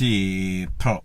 people.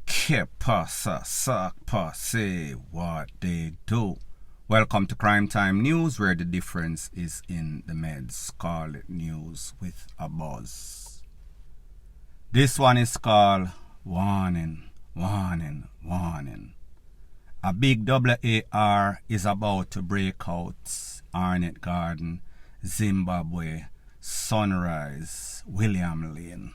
Que pasa, sac passe, what they do. Welcome to Crime Time News, where the difference is in the meds. Call it news with a buzz. This one is called Warning, Warning, Warning. A big WAR is about to break out. Arnett Garden, Zimbabwe, Sunrise, William Lane.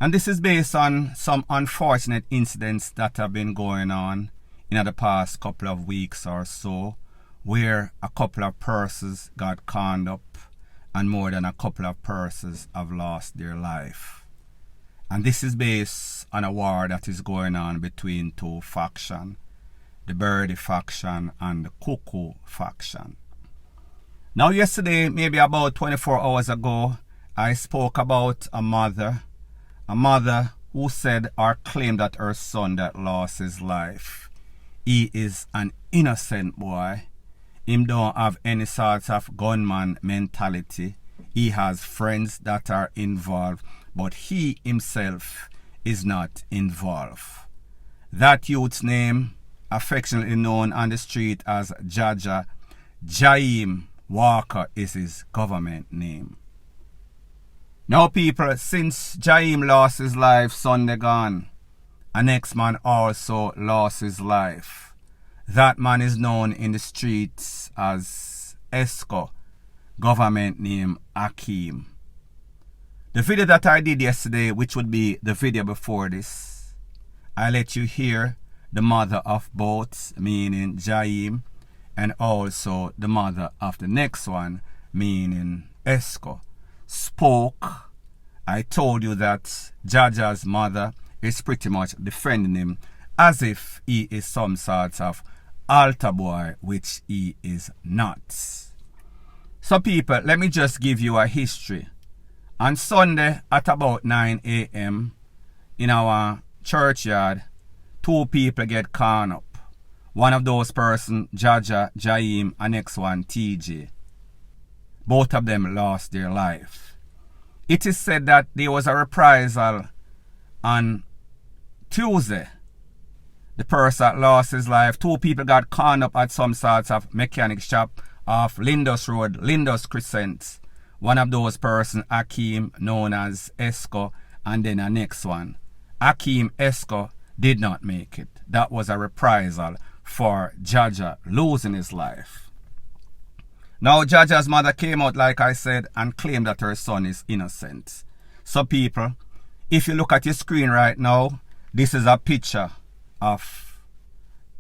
And this is based on some unfortunate incidents that have been going on in the past couple of weeks or so, where a couple of persons got conned up and more than a couple of persons have lost their life. And this is based on a war that is going on between two factions, the Birdie faction and the CUCU faction. Now yesterday, maybe about 24 hours ago, I spoke about a mother who said or claimed that her son that lost his life, he is an innocent boy. Him don't have any sort of gunman mentality. He has friends that are involved, but he himself is not involved. That youth's name, affectionately known on the street as Jaja, Jaim Walker, is his government name. Now people, since Jaim lost his life Sunday gone, a next man also lost his life. That man is known in the streets as ESCO, government name Hakeem. The video that I did yesterday, which would be the video before this, I let you hear the mother of both, meaning Jaim, and also the mother of the next one, meaning ESCO, spoke. I told you that Jaja's mother is pretty much defending him as if he is some sort of altar boy, which he is not. So people, let me just give you a history. On Sunday at about 9 a.m. in our churchyard, two people get conned up. One of those persons, Jaja, Jaim, and next one, TJ. Both of them lost their life. It is said that there was a reprisal on Tuesday. The person that lost his life, two people got conned up at some sort of mechanic shop off Lindus Road, Lindus Crescent. One of those persons, Hakeem, known as ESCO, and then the next one, Hakeem ESCO, did not make it. That was a reprisal for Jaja losing his life. Now Jaja's mother came out, like I said, and claimed that her son is innocent. So people, if you look at your screen right now, this is a picture of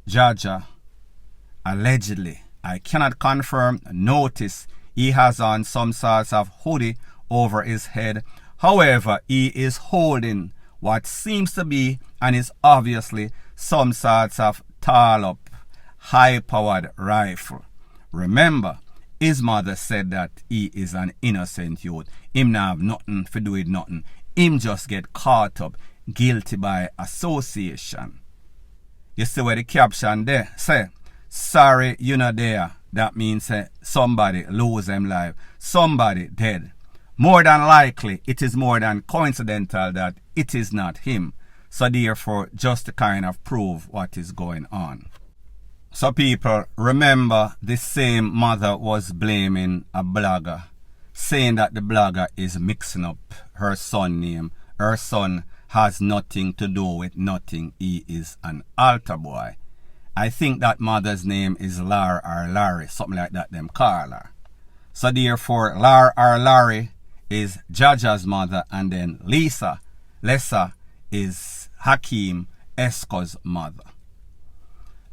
Jaja, allegedly. I cannot confirm. Notice he has on some sort of hoodie over his head. However, he is holding what seems to be, and is obviously, some sort of tall up, high-powered rifle. Remember, his mother said that he is an innocent youth. Him not have nothing to do with nothing. Him just get caught up, guilty by association. You see where the caption there say, sorry you're not there. That means somebody lose them life. Somebody dead. More than likely, it is more than coincidental that it is not him. So therefore, just to kind of prove what is going on. So people, remember this same mother was blaming a blogger, saying that the blogger is mixing up her son name. Her son has nothing to do with nothing. He is an altar boy. I think that mother's name is Lar or Larry, something like that, them call her. So therefore, Lar or Larry is Jaja's mother, and then Lessa is Hakeem ESCO's mother.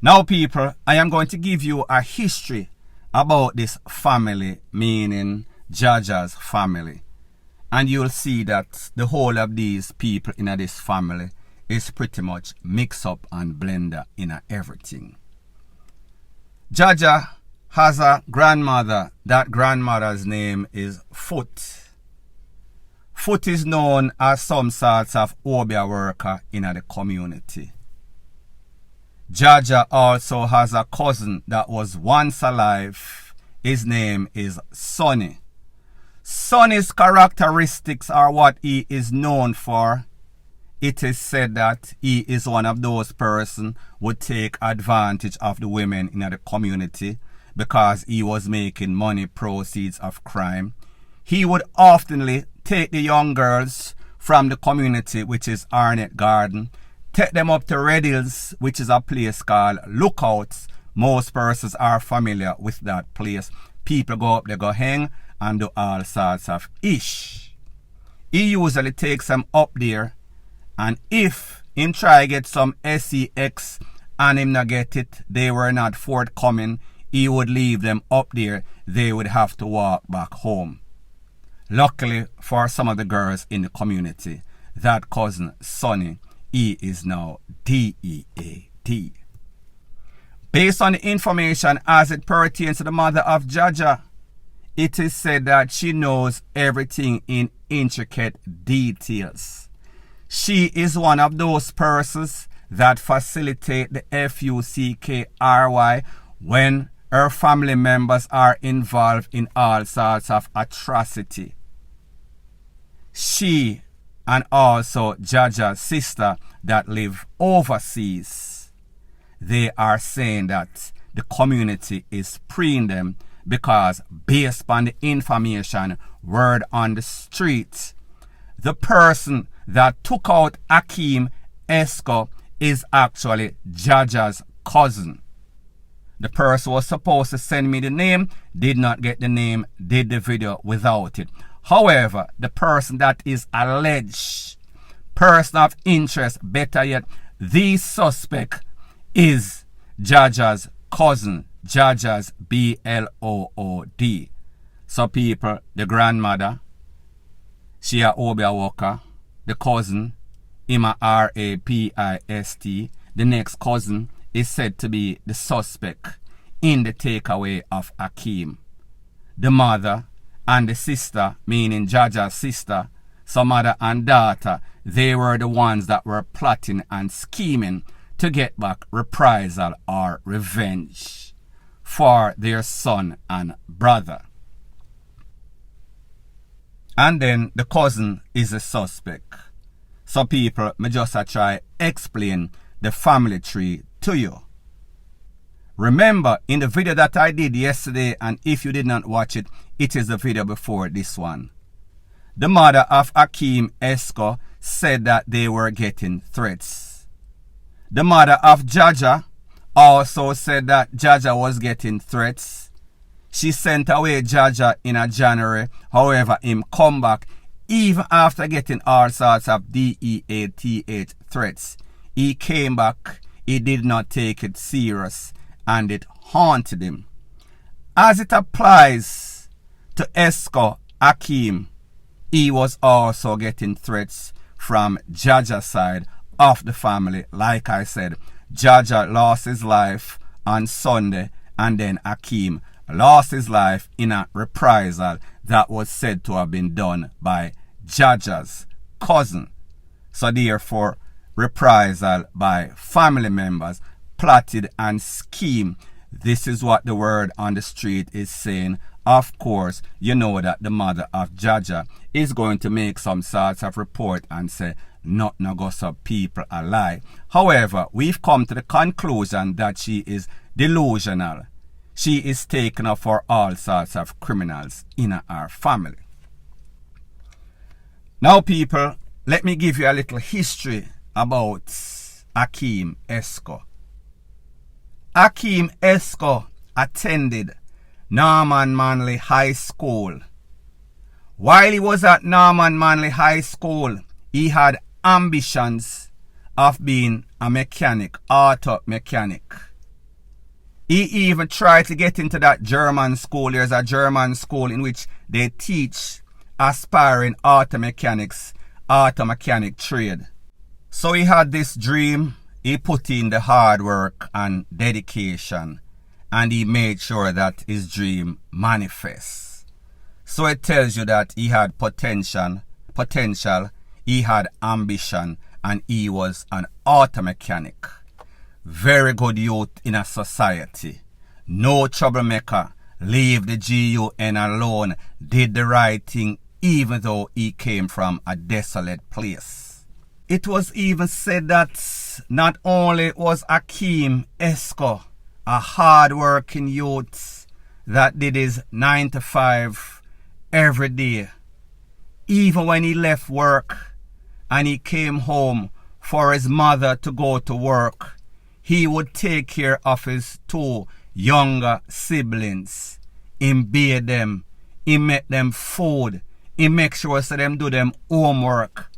Now people, I am going to give you a history about this family, meaning Jaja's family. And you'll see that the whole of these people in this family is pretty much mixed up and blended in everything. Jaja has a grandmother. That grandmother's name is Foot. Foot is known as some sort of obia worker in the community. Jaja also has a cousin that was once alive. His name is Sonny. Sonny's characteristics are what he is known for. It is said that he is one of those persons who would take advantage of the women in the community because he was making money proceeds of crime. He would oftenly take the young girls from the community, which is Arnett Garden, take them up to Red Hills, which is a place called Lookouts. Most persons are familiar with that place. People go up there, go hang, and do all sorts of ish. He usually takes them up there, and if him try get some sex and him not get it, they were not forthcoming, he would leave them up there. They would have to walk back home. Luckily for some of the girls in the community, that cousin Sonny, he is now DEAD. Based on the information as it pertains to the mother of Jah, it is said that she knows everything in intricate details. She is one of those persons that facilitate the FUCKRY when her family members are involved in all sorts of atrocity. She and also Jah's sister that live overseas, they are saying that the community is freeing them because based on the information word on the street, the person that took out Akeem ESCO is actually Jah's cousin. The person was supposed to send me the name, did not get the name, did the video without it. However, the person that is alleged person of interest, better yet, the suspect is Jah's cousin, Jah's BL00D. So people, the grandmother, she a Obia Walker, the cousin, Ima RAPIST, the next cousin is said to be the suspect in the takeaway of Akeem. The mother and the sister, meaning Jah's sister, so mother and daughter, they were the ones that were plotting and scheming to get back reprisal or revenge for their son and brother. And then the cousin is a suspect. So people, me just try explain the family tree to you. Remember, in the video that I did yesterday, and if you did not watch it, it is the video before this one. The mother of Akeem ESCO said that they were getting threats. The mother of Jah also said that Jah was getting threats. She sent away Jah in a January. However, him come back even after getting all sorts of DEATH threats. He came back. He did not take it serious, and it haunted him. As it applies to ESCO Akeem, he was also getting threats from Jah's side of the family. Like I said, Jah lost his life on Sunday, and then Akeem lost his life in a reprisal that was said to have been done by Jah's cousin. So therefore, reprisal by family members plotted and schemed. This is what the word on the street is saying. Of course, you know that the mother of Jah is going to make some sorts of report and say, not no gossip, people a lie. However, we've come to the conclusion that she is delusional. She is taken up for all sorts of criminals in our family. Now people, let me give you a little history about Akeem ESCO. Akeem ESCO attended Norman Manley High School. While he was at Norman Manley High School, he had ambitions of being a mechanic, auto mechanic. He even tried to get into that German school. There's a German school in which they teach aspiring auto mechanics, auto mechanic trade. So he had this dream. He put in the hard work and dedication, and he made sure that his dream manifests. So it tells you that he had potential, he had ambition, and he was an auto mechanic. Very good youth in a society. No troublemaker. leave the GUN alone, did the right thing even though he came from a desolate place. It was even said that not only was Akeem ESCO a hard-working youth that did his 9 to 5 every day, even when he left work and he came home for his mother to go to work, he would take care of his 2 younger siblings. He bathe them, he make them food, he make sure so them do them homework.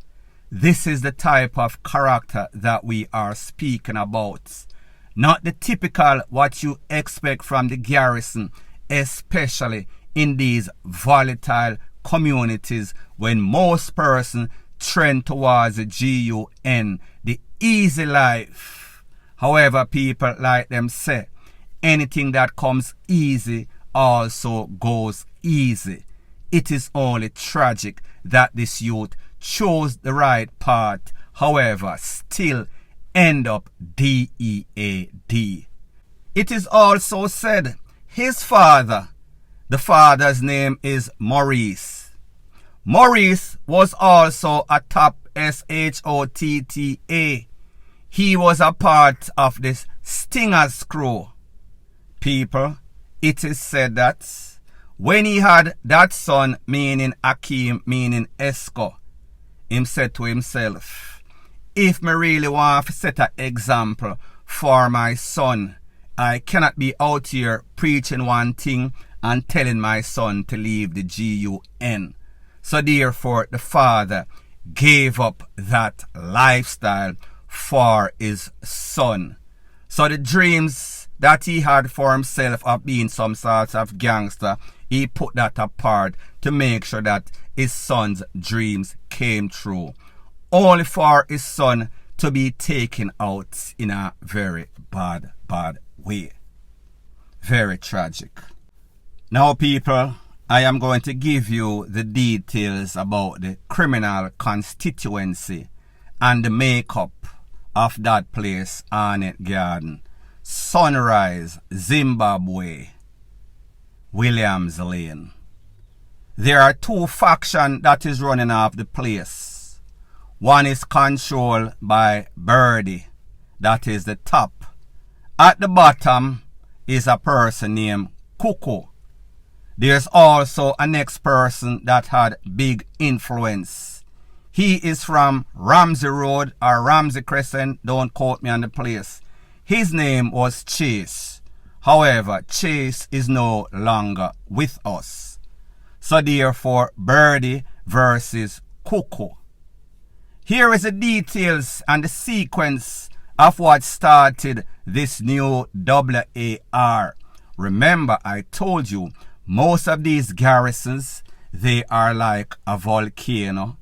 This is the type of character that we are speaking about. Not the typical what you expect from the garrison, especially in these volatile communities when most persons trend towards the GUN, the easy life. However, people like them say, anything that comes easy also goes easy. It is only tragic that this youth chose the right path, however, still end up DEAD. It is also said his father, the father's name is Maurice. Maurice was also a top SHOTTA. He was a part of this Stinger's crew. People, it is said that when he had that son, meaning Akeem, meaning ESCO, him said to himself, if me really want to set an example for my son, I cannot be out here preaching one thing and telling my son to leave the GUN. So therefore the father gave up that lifestyle for his son. So the dreams that he had for himself of being some sort of gangster, he put that apart to make sure that his son's dreams came true. Only for his son to be taken out in a very bad way. Very tragic. Now people, I am going to give you the details about the criminal constituency and the makeup of that place, Arnett Garden, Sunrise, Zimbabwe, Williams Lane. There are 2 factions that is running off the place. One is controlled by Birdy, that is the top. At the bottom is a person named CUCU. There's also a next person that had big influence. He is from Ramsey Road or Ramsey Crescent, don't quote me on the place. His name was Chase. However, Chase is no longer with us. So therefore, Birdy versus CUCU. Here is the details and the sequence of what started this new REPR. Remember, I told you, most of these garrisons, they are like a volcano.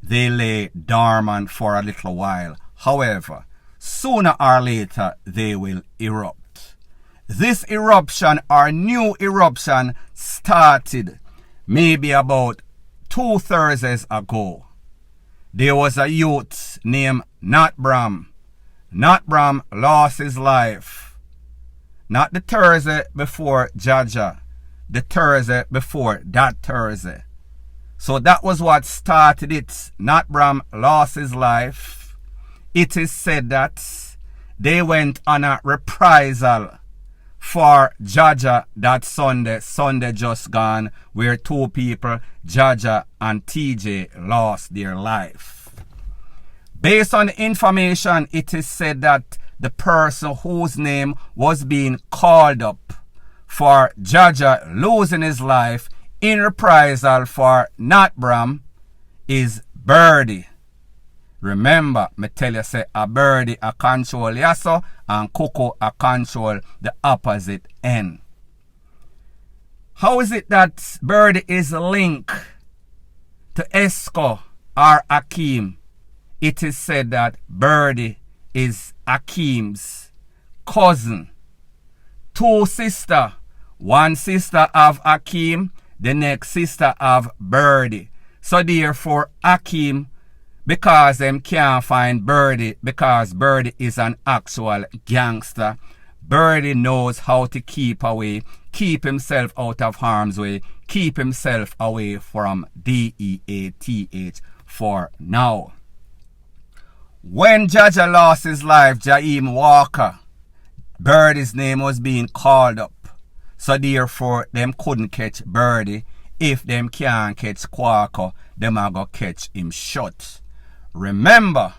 They lay dormant for a little while. However, sooner or later, they will erupt. This eruption or new eruption started maybe about 2 Thursdays ago. There was a youth named Nat Bram. Nat Bram lost his life. Not the Thursday before Jaja. The Thursday before that Thursday. So that was what started it. Nat Bram lost his life. It is said that they went on a reprisal for Jaja that Sunday just gone, where 2 people, Jaja and TJ, lost their life. Based on the information, it is said that the person whose name was being called up for Jaja losing his life in reprisal for Nat Bram is Birdy. Remember, me tell you say a Birdy a control Yasso and CUCU a control the opposite end. How is it that Birdy is linked to ESCO or Akeem? It is said that Birdy is Akeem's cousin. 2 sisters. One sister of Akeem, the next sister of Birdy. So therefore Akeem, because them can't find Birdy, because Birdy is an actual gangster, Birdy knows how to keep away, keep himself out of harm's way, keep himself away from DEATH for now. When Jaja lost his life, Jaheim Walker, Birdie's name was being called up. So therefore, them couldn't catch Birdie. If them can't catch Quaco, them are going to catch him short. Remember,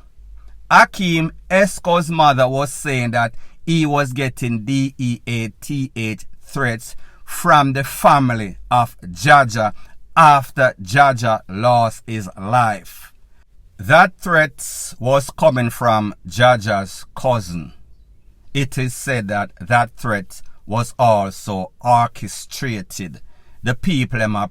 Akeem ESCO's mother was saying that he was getting DEATH threats from the family of Jaja after Jaja lost his life. That threat was coming from Jaja's cousin. It is said that that threat was also orchestrated. The people them are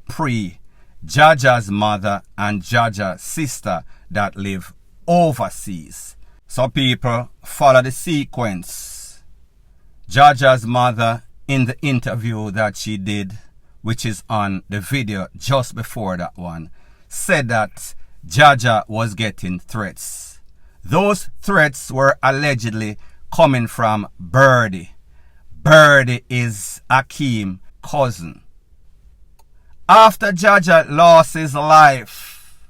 Jaja's mother and Jaja's sister that live overseas. So people follow the sequence. Jaja's mother, in the interview that she did, which is on the video just before that one, said that Jaja was getting threats. Those threats were allegedly coming from Birdie. Birdie is Akeem's cousin. After Jaja lost his life,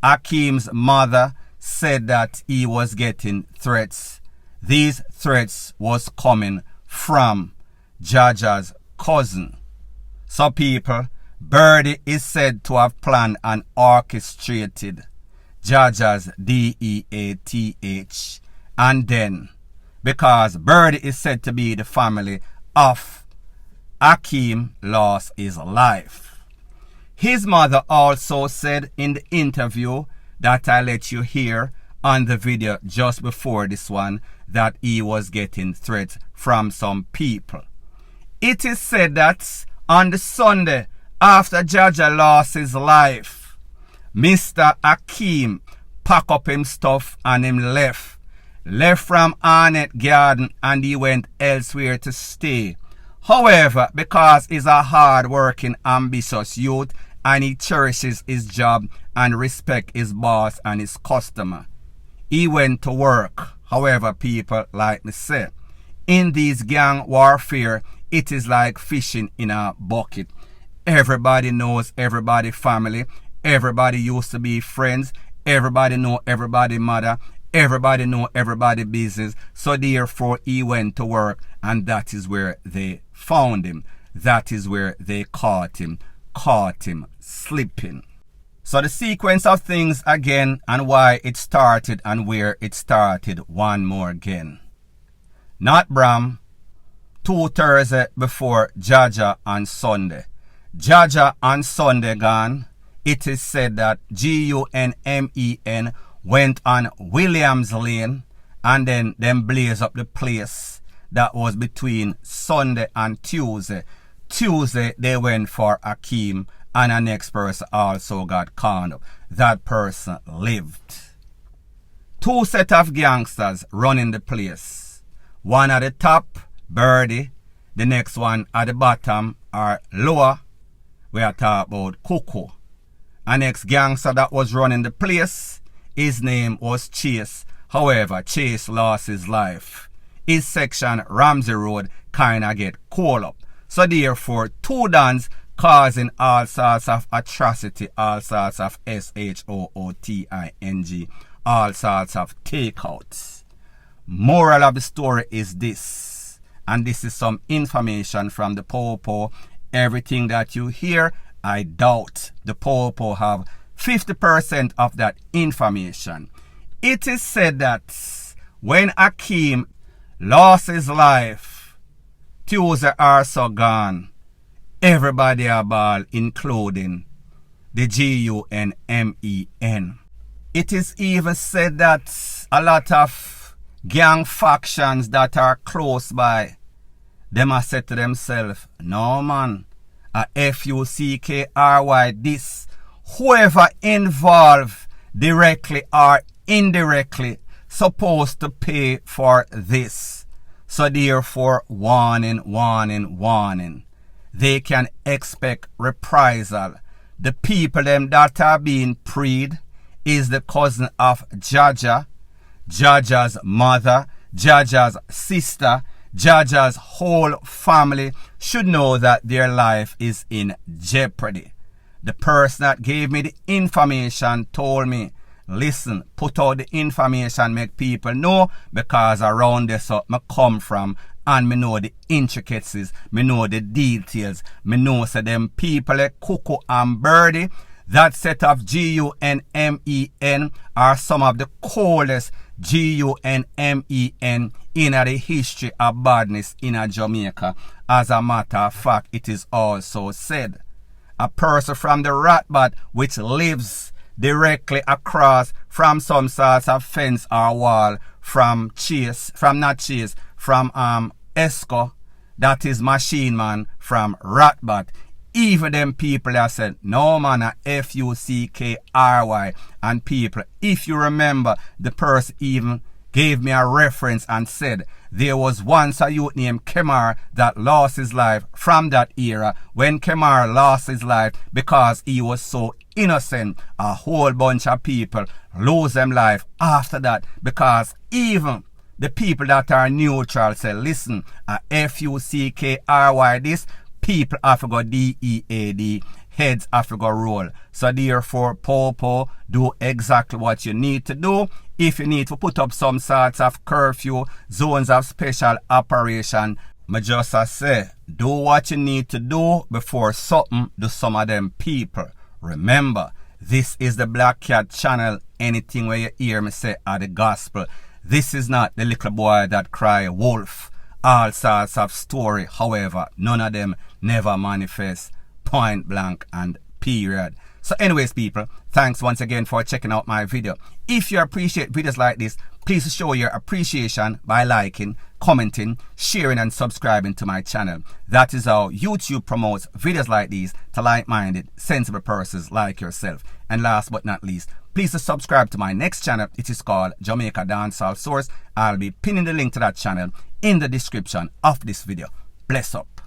Akeem's mother said that he was getting threats. These threats was coming from Jaja's cousin. So people, Birdie is said to have planned and orchestrated Jaja's DEATH. And then, because Birdie is said to be the family of Akeem lost his life. His mother also said in the interview that I let you hear on the video just before this one that he was getting threats from some people. It is said that on the Sunday after Jaja lost his life, Mr. Akeem packed up him stuff and him left from Arnett Garden and he went elsewhere to stay. However, because he's a hard-working, ambitious youth and he cherishes his job and respect his boss and his customer, he went to work. However, people, like me say, in these gang warfare, it is like fishing in a bucket. Everybody knows everybody family. Everybody used to be friends. Everybody know everybody mother. Everybody know everybody business. So therefore, he went to work and that is where they found him. That is where they caught him slipping. So the sequence of things again and why it started and where it started one more again. Not Bram, 2 Thursday before Jaja on Sunday. Jaja on Sunday gone. It is said that GUNMEN went on Williams Lane and then them blaze up the place that was between Sunday and Tuesday. Tuesday they went for Akeem and the next person also got caught up. That person lived. 2 set of gangsters running the place. One at the top, Birdie. The next one at the bottom or lower, we are talking about CUCU. And next gangster that was running the place, his name was Chase. However, Chase lost his life. His section, Ramsey Road, kinda get called up. So therefore, 2 dons causing all sorts of atrocity, all sorts of SHOOTING, all sorts of takeouts. Moral of the story is this, and this is some information from the Popo. Everything that you hear, I doubt the Popo have 50% of that information. It is said that when Akeem lost his life, Tuesday also gone, everybody about, including the GUNMEN. It is even said that a lot of gang factions that are close by, them are said to themselves, no man, a FUCKRY this, whoever involved directly or indirectly supposed to pay for this. So therefore, warning, warning, warning. They can expect reprisal. The people them that are being freed is the cousin of Jaja, Jaja's mother, Jaja's sister, Jah's whole family should know that their life is in jeopardy. The person that gave me the information told me, listen, put out the information, make people know, because around this up I come from and me know the intricacies, me know the details, me know so them people like CUCU and Birdy, that set of GUNMEN are some of the coldest GUNMEN in the history of badness in Jamaica. As a matter of fact, it is also said, a person from the Ratbat which lives directly across from some sorts of fence or wall from ESCO, that is machine man from Ratbat. Even them people that said, no man, a FUCKRY. And people, if you remember, the person even gave me a reference and said, there was once a youth named Kemar that lost his life from that era. When Kemar lost his life because he was so innocent, a whole bunch of people lose their life after that, because even the people that are neutral say, listen, a FUCKRY this, people have to go DEAD, heads have to go roll. So therefore, Popo, do exactly what you need to do. If you need to put up some sorts of curfew, zones of special operation, I just say, do what you need to do before something to some of them people. Remember, this is the Black Cat channel. Anything where you hear me say are the gospel. This is not the little boy that cry wolf. All sorts of story, however, none of them never manifest, point blank and period. So anyways, people, thanks once again for checking out my video. If you appreciate videos like this, please show your appreciation by liking, commenting, sharing and subscribing to my channel. That is how YouTube promotes videos like these to like-minded, sensible persons like yourself. And last but not least, please subscribe to my next channel. It is called Jamaica Dancehall Source. I'll be pinning the link to that channel in the description of this video. Bless up.